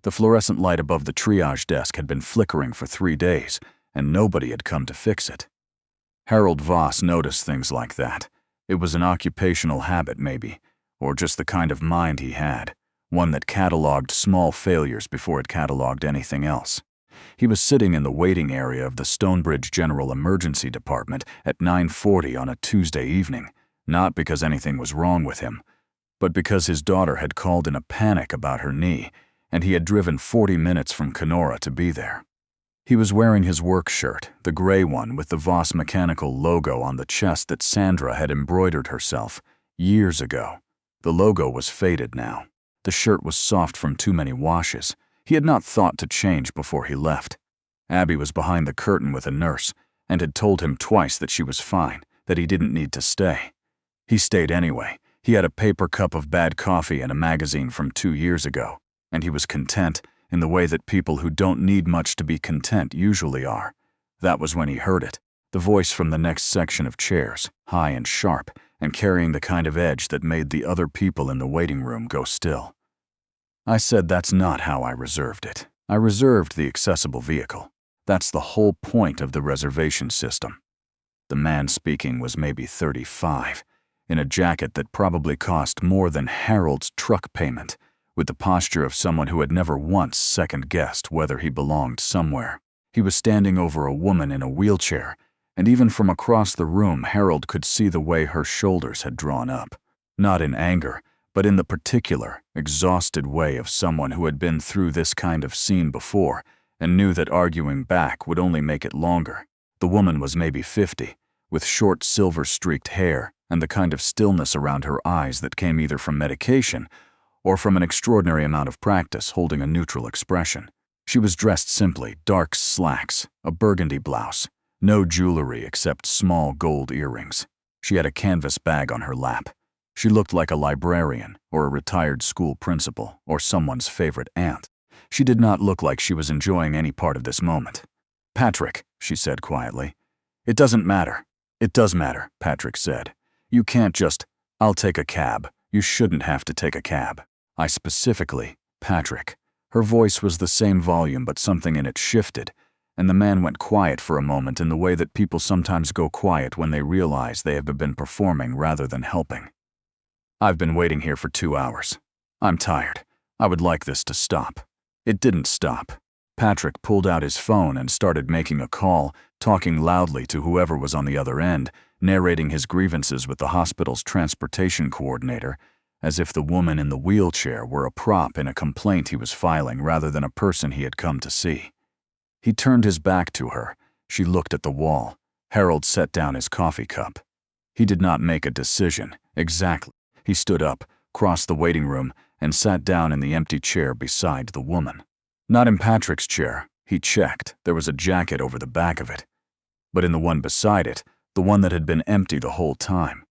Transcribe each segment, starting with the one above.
The fluorescent light above the triage desk had been flickering for 3 days, and nobody had come to fix it. Harold Voss noticed things like that. It was an occupational habit, maybe, or just the kind of mind he had, one that cataloged small failures before it cataloged anything else. He was sitting in the waiting area of the Stonebridge General Emergency Department at 9:40 on a Tuesday evening, not because anything was wrong with him, but because his daughter had called in a panic about her knee, and he had driven 40 minutes from Kenora to be there. He was wearing his work shirt, the gray one with the Voss Mechanical logo on the chest that Sandra had embroidered herself years ago. The logo was faded now. The shirt was soft from too many washes. He had not thought to change before he left. Abby was behind the curtain with a nurse and had told him twice that she was fine, that he didn't need to stay. He stayed anyway. He had a paper cup of bad coffee and a magazine from 2 years ago, and he was content in the way that people who don't need much to be content usually are. That was when he heard it, the voice from the next section of chairs, high and sharp, and carrying the kind of edge that made the other people in the waiting room go still. I said that's not how I reserved it. I reserved the accessible vehicle. That's the whole point of the reservation system. The man speaking was maybe 35, in a jacket that probably cost more than Harold's truck payment, with the posture of someone who had never once second-guessed whether he belonged somewhere. He was standing over a woman in a wheelchair, and even from across the room Harold could see the way her shoulders had drawn up, not in anger, but in the particular, exhausted way of someone who had been through this kind of scene before and knew that arguing back would only make it longer. The woman was maybe 50, with short silver-streaked hair and the kind of stillness around her eyes that came either from medication or from an extraordinary amount of practice holding a neutral expression. She was dressed simply, dark slacks, a burgundy blouse, no jewelry except small gold earrings. She had a canvas bag on her lap. She looked like a librarian or a retired school principal or someone's favorite aunt. She did not look like she was enjoying any part of this moment. "Patrick," she said quietly. "It doesn't matter." "It does matter," Patrick said. "You can't just, I'll take a cab. You shouldn't have to take a cab. I specifically, Patrick." Her voice was the same volume, but something in it shifted, and the man went quiet for a moment in the way that people sometimes go quiet when they realize they have been performing rather than helping. "I've been waiting here for 2 hours. I'm tired. I would like this to stop." It didn't stop. Patrick pulled out his phone and started making a call, talking loudly to whoever was on the other end, narrating his grievances with the hospital's transportation coordinator, as if the woman in the wheelchair were a prop in a complaint he was filing rather than a person he had come to see. He turned his back to her. She looked at the wall. Harold set down his coffee cup. He did not make a decision, exactly. He stood up, crossed the waiting room, and sat down in the empty chair beside the woman. Not in Patrick's chair, he checked. There was a jacket over the back of it. But in the one beside it, the one that had been empty the whole time.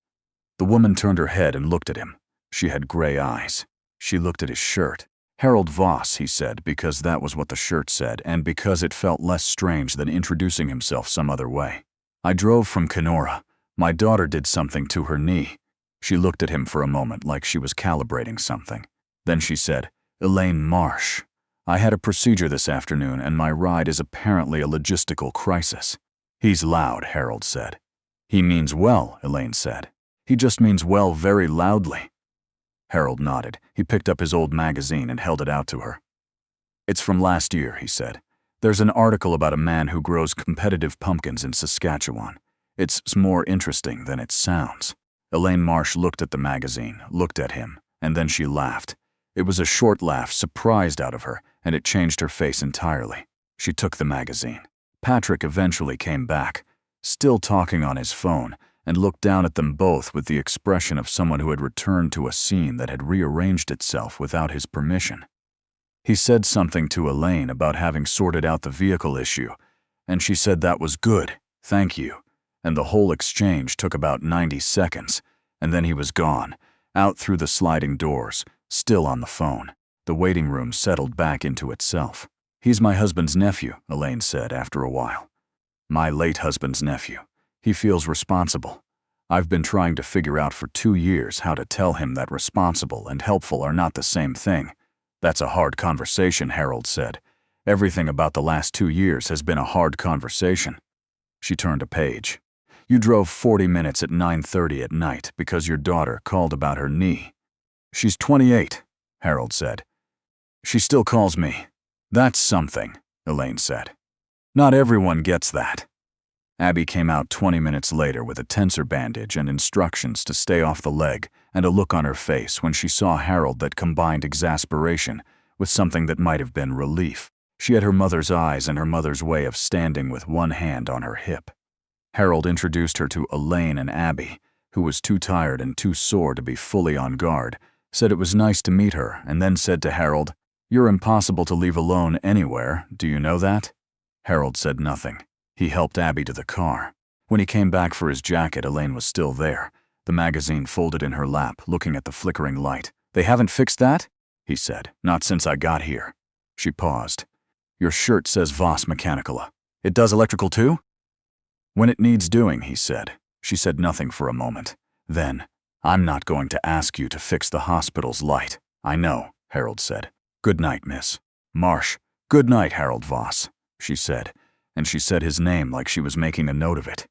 The woman turned her head and looked at him. She had gray eyes. She looked at his shirt. "Harold Voss," he said, because that was what the shirt said, and because it felt less strange than introducing himself some other way. "I drove from Kenora. My daughter did something to her knee." She looked at him for a moment like she was calibrating something. Then she said, "Elaine Marsh. I had a procedure this afternoon, and my ride is apparently a logistical crisis." "He's loud," Harold said. "He means well," Elaine said. "He just means well very loudly." Harold nodded. He picked up his old magazine and held it out to her. "It's from last year," he said. "There's an article about a man who grows competitive pumpkins in Saskatchewan. It's more interesting than it sounds." Elaine Marsh looked at the magazine, looked at him, and then she laughed. It was a short laugh, surprised out of her, and it changed her face entirely. She took the magazine. Patrick eventually came back, still talking on his phone, and looked down at them both with the expression of someone who had returned to a scene that had rearranged itself without his permission. He said something to Elaine about having sorted out the vehicle issue, and she said that was good, thank you, and the whole exchange took about 90 seconds, and then he was gone, out through the sliding doors, still on the phone. The waiting room settled back into itself. "He's my husband's nephew," Elaine said after a while. "My late husband's nephew. He feels responsible. I've been trying to figure out for 2 years how to tell him that responsible and helpful are not the same thing. "That's a hard conversation," Harold said. "Everything about the last 2 years has been a hard conversation." She turned a page. "You drove 40 minutes at 9:30 at night because your daughter called about her knee." "She's 28, Harold said. "She still calls me." "That's something," Elaine said. "Not everyone gets that." Abby came out 20 minutes later with a tensor bandage and instructions to stay off the leg, and a look on her face when she saw Harold that combined exasperation with something that might have been relief. She had her mother's eyes and her mother's way of standing with one hand on her hip. Harold introduced her to Elaine and Abby, who was too tired and too sore to be fully on guard, said it was nice to meet her, and then said to Harold, "You're impossible to leave alone anywhere, do you know that?" Harold said nothing. He helped Abby to the car. When he came back for his jacket, Elaine was still there, the magazine folded in her lap, looking at the flickering light. "They haven't fixed that?" he said. "Not since I got here." She paused. "Your shirt says Voss Mechanicala. It does electrical too?" "When it needs doing," he said. She said nothing for a moment. Then, "I'm not going to ask you to fix the hospital's light." "I know," Harold said. "Good night, Miss Marsh." "Good night, Harold Voss," she said, and she said his name like she was making a note of it.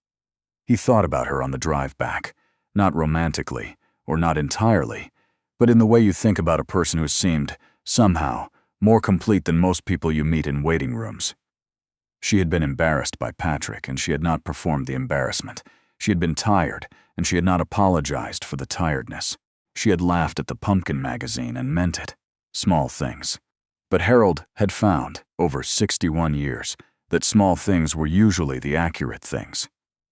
He thought about her on the drive back, not romantically, or not entirely, but in the way you think about a person who seemed, somehow, more complete than most people you meet in waiting rooms. She had been embarrassed by Patrick, and she had not performed the embarrassment. She had been tired, and she had not apologized for the tiredness. She had laughed at the pumpkin magazine and meant it. Small things. But Harold had found, over 61 years, that small things were usually the accurate things.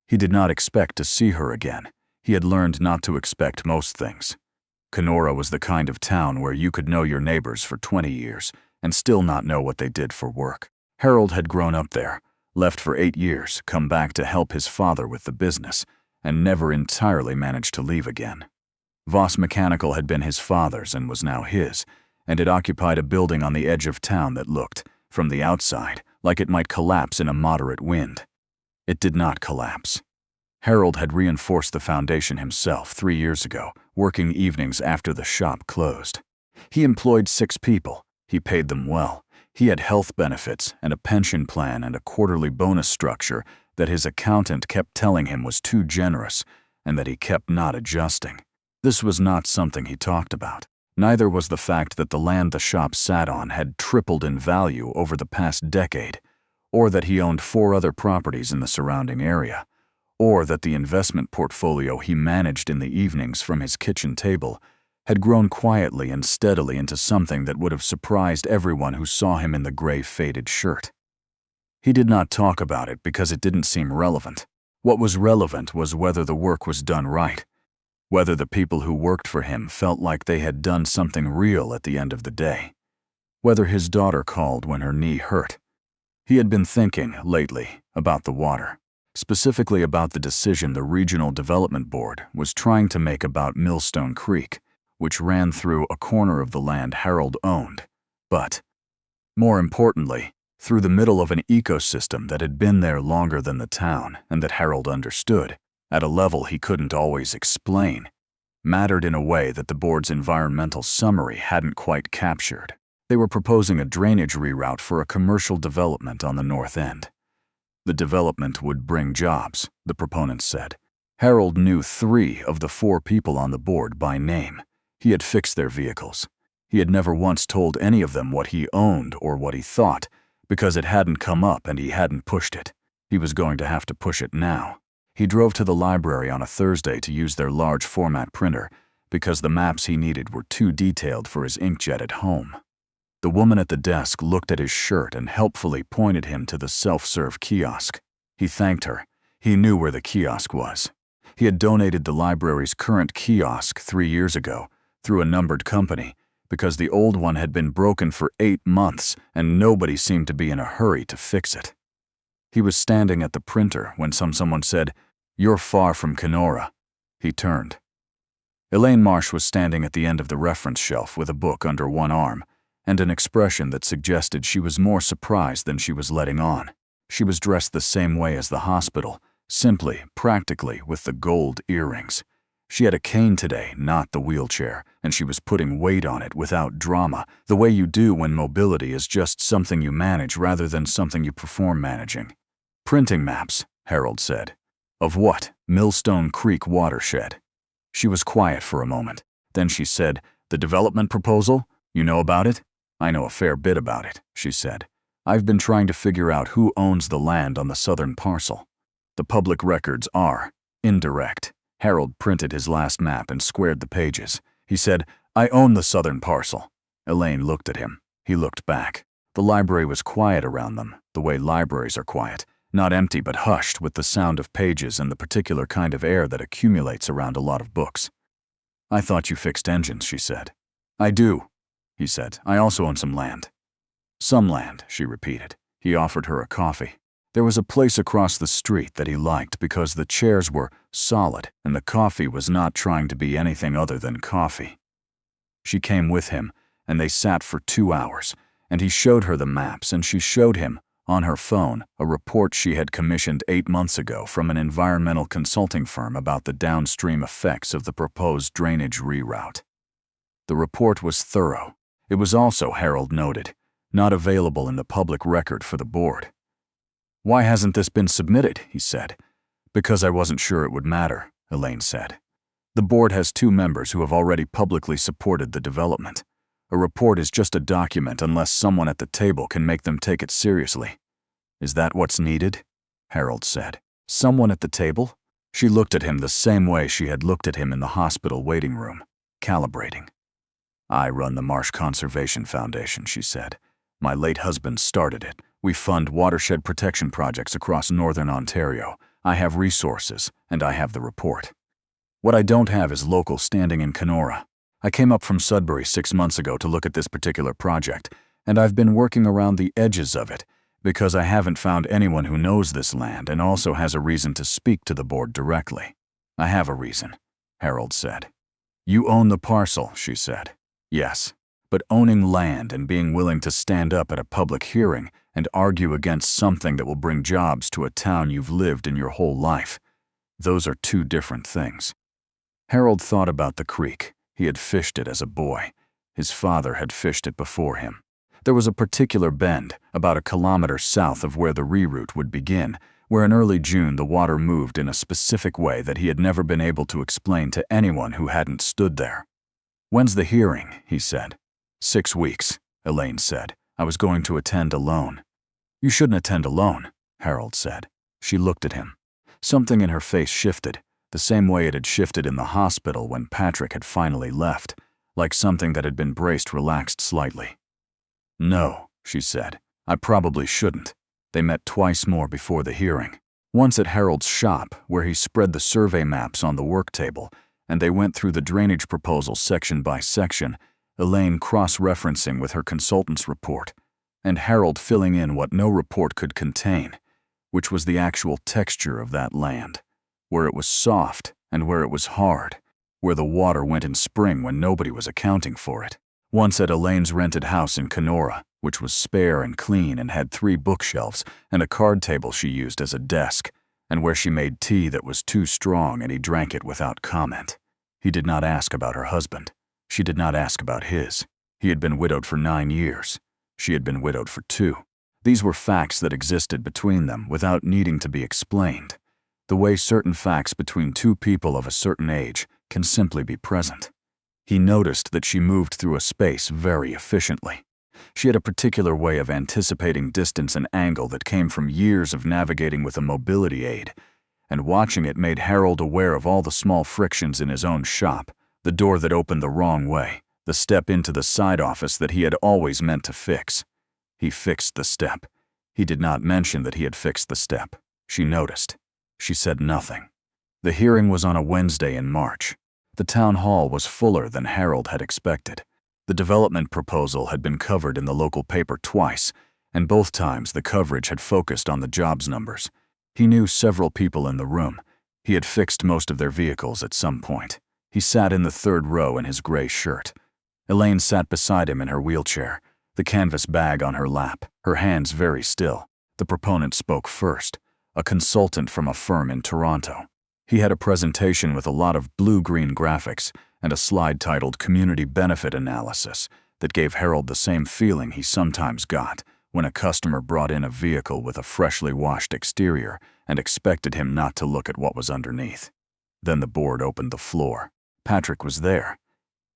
He did not expect to see her again. He had learned not to expect most things. Kenora was the kind of town where you could know your neighbors for 20 years and still not know what they did for work. Harold had grown up there, left for 8 years, come back to help his father with the business, and never entirely managed to leave again. Voss Mechanical had been his father's and was now his, and it occupied a building on the edge of town that looked, from the outside, like it might collapse in a moderate wind. It did not collapse. Harold had reinforced the foundation himself 3 years ago, working evenings after the shop closed. He employed 6 people. He paid them well. He had health benefits and a pension plan and a quarterly bonus structure that his accountant kept telling him was too generous and that he kept not adjusting. This was not something he talked about. Neither was the fact that the land the shop sat on had tripled in value over the past decade, or that he owned 4 other properties in the surrounding area, or that the investment portfolio he managed in the evenings from his kitchen table had grown quietly and steadily into something that would have surprised everyone who saw him in the gray faded shirt. He did not talk about it because it didn't seem relevant. What was relevant was whether the work was done right, whether the people who worked for him felt like they had done something real at the end of the day, whether his daughter called when her knee hurt. He had been thinking, lately, about the water, specifically about the decision the Regional Development Board was trying to make about Millstone Creek, which ran through a corner of the land Harold owned, but, more importantly, through the middle of an ecosystem that had been there longer than the town and that Harold understood, at a level he couldn't always explain, mattered in a way that the board's environmental summary hadn't quite captured. They were proposing a drainage reroute for a commercial development on the north end. The development would bring jobs, the proponents said. Harold knew 3 of the 4 people on the board by name. He had fixed their vehicles. He had never once told any of them what he owned or what he thought, because it hadn't come up and he hadn't pushed it. He was going to have to push it now. He drove to the library on a Thursday to use their large format printer because the maps he needed were too detailed for his inkjet at home. The woman at the desk looked at his shirt and helpfully pointed him to the self-serve kiosk. He thanked her. He knew where the kiosk was. He had donated the library's current kiosk 3 years ago through a numbered company because the old one had been broken for 8 months and nobody seemed to be in a hurry to fix it. He was standing at the printer when someone said, "You're far from Kenora." He turned. Elaine Marsh was standing at the end of the reference shelf with a book under one arm and an expression that suggested she was more surprised than she was letting on. She was dressed the same way as the hospital, simply, practically, with the gold earrings. She had a cane today, not the wheelchair, and she was putting weight on it without drama, the way you do when mobility is just something you manage rather than something you perform managing. "Printing maps," Harold said. "Of what?" "Millstone Creek watershed." She was quiet for a moment. Then she said, "The development proposal? You know about it?" "I know a fair bit about it," she said. "I've been trying to figure out who owns the land on the southern parcel. The public records are indirect." Harold printed his last map and squared the pages. He said, "I own the southern parcel." Elaine looked at him. He looked back. The library was quiet around them, the way libraries are quiet, not empty but hushed with the sound of pages and the particular kind of air that accumulates around a lot of books. "I thought you fixed engines," she said. "I do," he said. "I also own some land." "Some land," she repeated. He offered her a coffee. There was a place across the street that he liked because the chairs were solid and the coffee was not trying to be anything other than coffee. She came with him, and they sat for 2 hours, and he showed her the maps, and she showed him, on her phone, a report she had commissioned 8 months ago from an environmental consulting firm about the downstream effects of the proposed drainage reroute. The report was thorough. It was also, Harold noted, not available in the public record for the board. "Why hasn't this been submitted?" he said. "Because I wasn't sure it would matter," Elaine said. "The board has 2 members who have already publicly supported the development. A report is just a document unless someone at the table can make them take it seriously." "Is that what's needed?" Harold said. "Someone at the table?" She looked at him the same way she had looked at him in the hospital waiting room, calibrating. "I run the Marsh Conservation Foundation," she said. "My late husband started it. We fund watershed protection projects across northern Ontario. I have resources, and I have the report. What I don't have is local standing in Kenora. I came up from Sudbury 6 months ago to look at this particular project, and I've been working around the edges of it because I haven't found anyone who knows this land and also has a reason to speak to the board directly." "I have a reason," Harold said. "You own the parcel," she said. "Yes. But owning land and being willing to stand up at a public hearing and argue against something that will bring jobs to a town you've lived in your whole life, those are 2 different things." Harold thought about the creek. He had fished it as a boy. His father had fished it before him. There was a particular bend, about a kilometer south of where the reroute would begin, where in early June the water moved in a specific way that he had never been able to explain to anyone who hadn't stood there. "When's the hearing?" he said. 6 weeks, Elaine said. "I was going to attend alone." "You shouldn't attend alone," Harold said. She looked at him. Something in her face shifted, the same way it had shifted in the hospital when Patrick had finally left, like something that had been braced relaxed slightly. "No," she said. "I probably shouldn't." They met twice more before the hearing. Once at Harold's shop, where he spread the survey maps on the work table, and they went through the drainage proposal section by section, Elaine cross-referencing with her consultant's report, and Harold filling in what no report could contain, which was the actual texture of that land, where it was soft and where it was hard, where the water went in spring when nobody was accounting for it. Once at Elaine's rented house in Kenora, which was spare and clean and had 3 bookshelves and a card table she used as a desk, and where she made tea that was too strong and he drank it without comment. He did not ask about her husband. She did not ask about his. He had been widowed for 9 years. She had been widowed for 2. These were facts that existed between them without needing to be explained, the way certain facts between 2 people of a certain age can simply be present. He noticed that she moved through a space very efficiently. She had a particular way of anticipating distance and angle that came from years of navigating with a mobility aid, and watching it made Harold aware of all the small frictions in his own shop, the door that opened the wrong way, the step into the side office that he had always meant to fix. He fixed the step. He did not mention that he had fixed the step. She noticed. She said nothing. The hearing was on a Wednesday in March. The town hall was fuller than Harold had expected. The development proposal had been covered in the local paper twice, and both times the coverage had focused on the jobs numbers. He knew several people in the room. He had fixed most of their vehicles at some point. He sat in the 3rd row in his gray shirt. Elaine sat beside him in her wheelchair, the canvas bag on her lap, her hands very still. The proponent spoke first, a consultant from a firm in Toronto. He had a presentation with a lot of blue-green graphics and a slide titled Community Benefit Analysis that gave Harold the same feeling he sometimes got when a customer brought in a vehicle with a freshly washed exterior and expected him not to look at what was underneath. Then the board opened the floor. Patrick was there.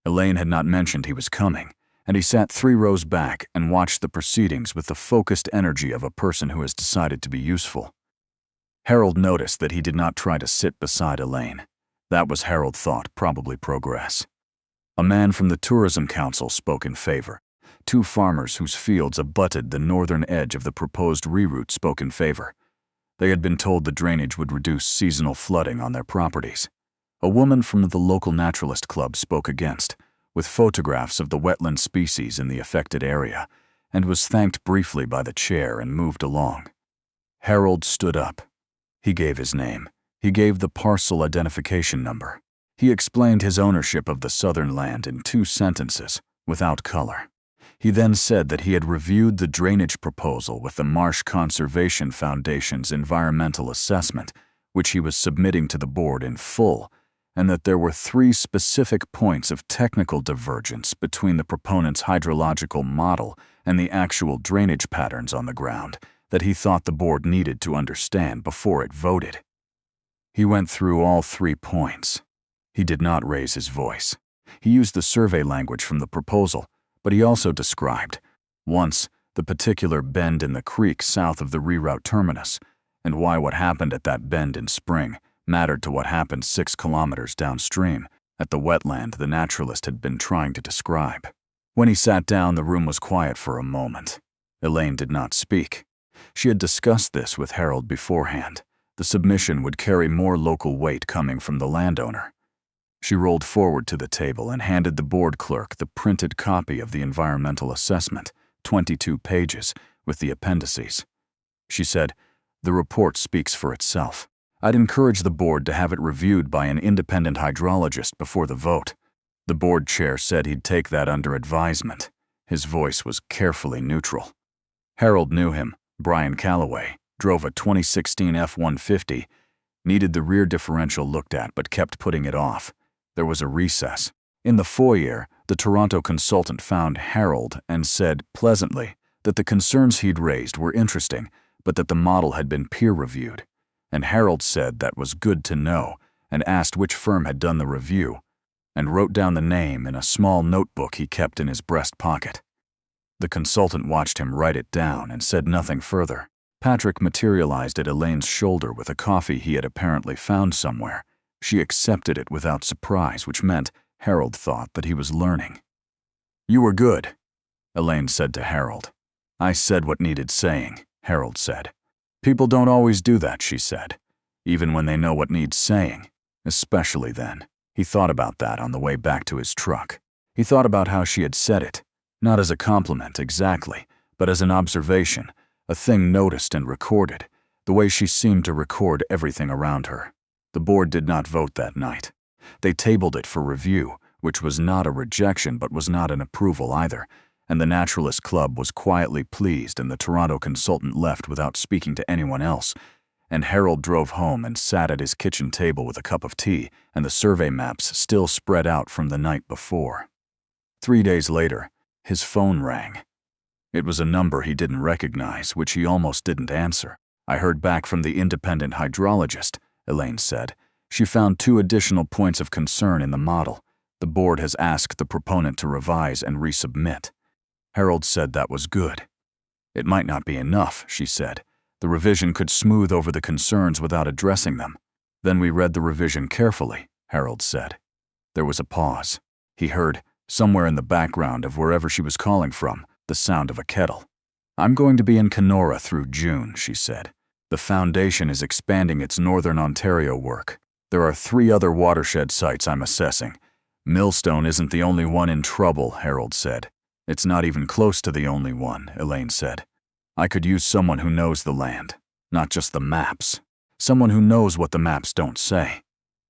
Elaine had not mentioned he was coming, and he sat 3 rows back and watched the proceedings with the focused energy of a person who has decided to be useful. Harold noticed that he did not try to sit beside Elaine. That was, Harold thought, probably progress. A man from the Tourism Council spoke in favor. 2 farmers whose fields abutted the northern edge of the proposed reroute spoke in favor. They had been told the drainage would reduce seasonal flooding on their properties. A woman from the local naturalist club spoke against, with photographs of the wetland species in the affected area, and was thanked briefly by the chair and moved along. Harold stood up. He gave his name. He gave the parcel identification number. He explained his ownership of the southern land in 2 sentences, without color. He then said that he had reviewed the drainage proposal with the Marsh Conservation Foundation's environmental assessment, which he was submitting to the board in full, and that there were 3 specific points of technical divergence between the proponent's hydrological model and the actual drainage patterns on the ground that he thought the board needed to understand before it voted. He went through all 3 points. He did not raise his voice. He used the survey language from the proposal, but he also described, once, the particular bend in the creek south of the reroute terminus, and why what happened at that bend in spring mattered to what happened 6 kilometers downstream, at the wetland the naturalist had been trying to describe. When he sat down, the room was quiet for a moment. Elaine did not speak. She had discussed this with Harold beforehand. The submission would carry more local weight coming from the landowner. She rolled forward to the table and handed the board clerk the printed copy of the environmental assessment, 22 pages, with the appendices. She said, "The report speaks for itself. I'd encourage the board to have it reviewed by an independent hydrologist before the vote." The board chair said he'd take that under advisement. His voice was carefully neutral. Harold knew him. Brian Calloway, drove a 2016 F-150, needed the rear differential looked at but kept putting it off. There was a recess. In the foyer, the Toronto consultant found Harold and said, pleasantly, that the concerns he'd raised were interesting, but that the model had been peer-reviewed. And Harold said that was good to know, and asked which firm had done the review, and wrote down the name in a small notebook he kept in his breast pocket. The consultant watched him write it down and said nothing further. Patrick materialized at Elaine's shoulder with a coffee he had apparently found somewhere. She accepted it without surprise, which meant, Harold thought, that he was learning. "You were good," Elaine said to Harold. "I said what needed saying," Harold said. "People don't always do that," she said, "even when they know what needs saying. Especially then." He thought about that on the way back to his truck. He thought about how she had said it, not as a compliment exactly, but as an observation, a thing noticed and recorded, the way she seemed to record everything around her. The board did not vote that night. They tabled it for review, which was not a rejection but was not an approval either, and the Naturalist Club was quietly pleased and the Toronto consultant left without speaking to anyone else, and Harold drove home and sat at his kitchen table with a cup of tea and the survey maps still spread out from the night before. 3 days later, his phone rang. It was a number he didn't recognize, which he almost didn't answer. "I heard back from the independent hydrologist," Elaine said. "She found 2 additional points of concern in the model. The board has asked the proponent to revise and resubmit." Harold said that was good. "It might not be enough," she said. "The revision could smooth over the concerns without addressing them." "Then we read the revision carefully," Harold said. There was a pause. He heard, somewhere in the background of wherever she was calling from, the sound of a kettle. "I'm going to be in Kenora through June," she said. "The Foundation is expanding its Northern Ontario work. There are 3 other watershed sites I'm assessing. Millstone isn't the only one in trouble," Harold said. "It's not even close to the only one," Elaine said. "I could use someone who knows the land, not just the maps. Someone who knows what the maps don't say."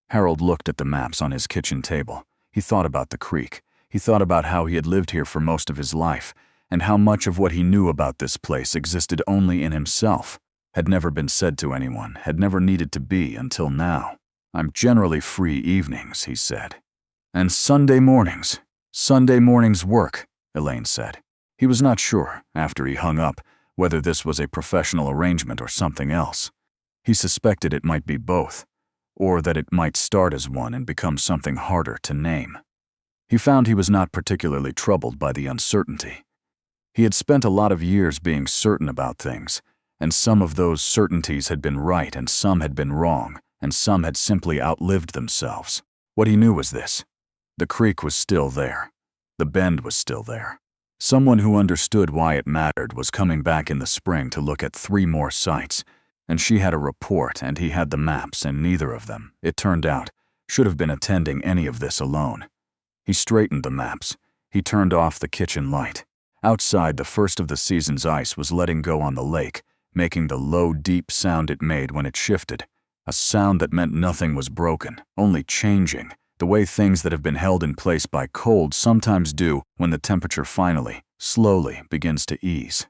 Harold looked at the maps on his kitchen table. He thought about the creek. He thought about how he had lived here for most of his life, and how much of what he knew about this place existed only in himself, had never been said to anyone, had never needed to be until now. "I'm generally free evenings," he said. "And Sunday mornings. Sunday mornings work," Elaine said. He was not sure, after he hung up, whether this was a professional arrangement or something else. He suspected it might be both, or that it might start as one and become something harder to name. He found he was not particularly troubled by the uncertainty. He had spent a lot of years being certain about things, and some of those certainties had been right and some had been wrong, and some had simply outlived themselves. What he knew was this: the creek was still there. The bend was still there. Someone who understood why it mattered was coming back in the spring to look at 3 more sites, and she had a report and he had the maps, and neither of them, it turned out, should have been attending any of this alone. He straightened the maps. He turned off the kitchen light. Outside, the first of the season's ice was letting go on the lake, making the low, deep sound it made when it shifted, a sound that meant nothing was broken, only changing, the way things that have been held in place by cold sometimes do when the temperature finally, slowly, begins to ease.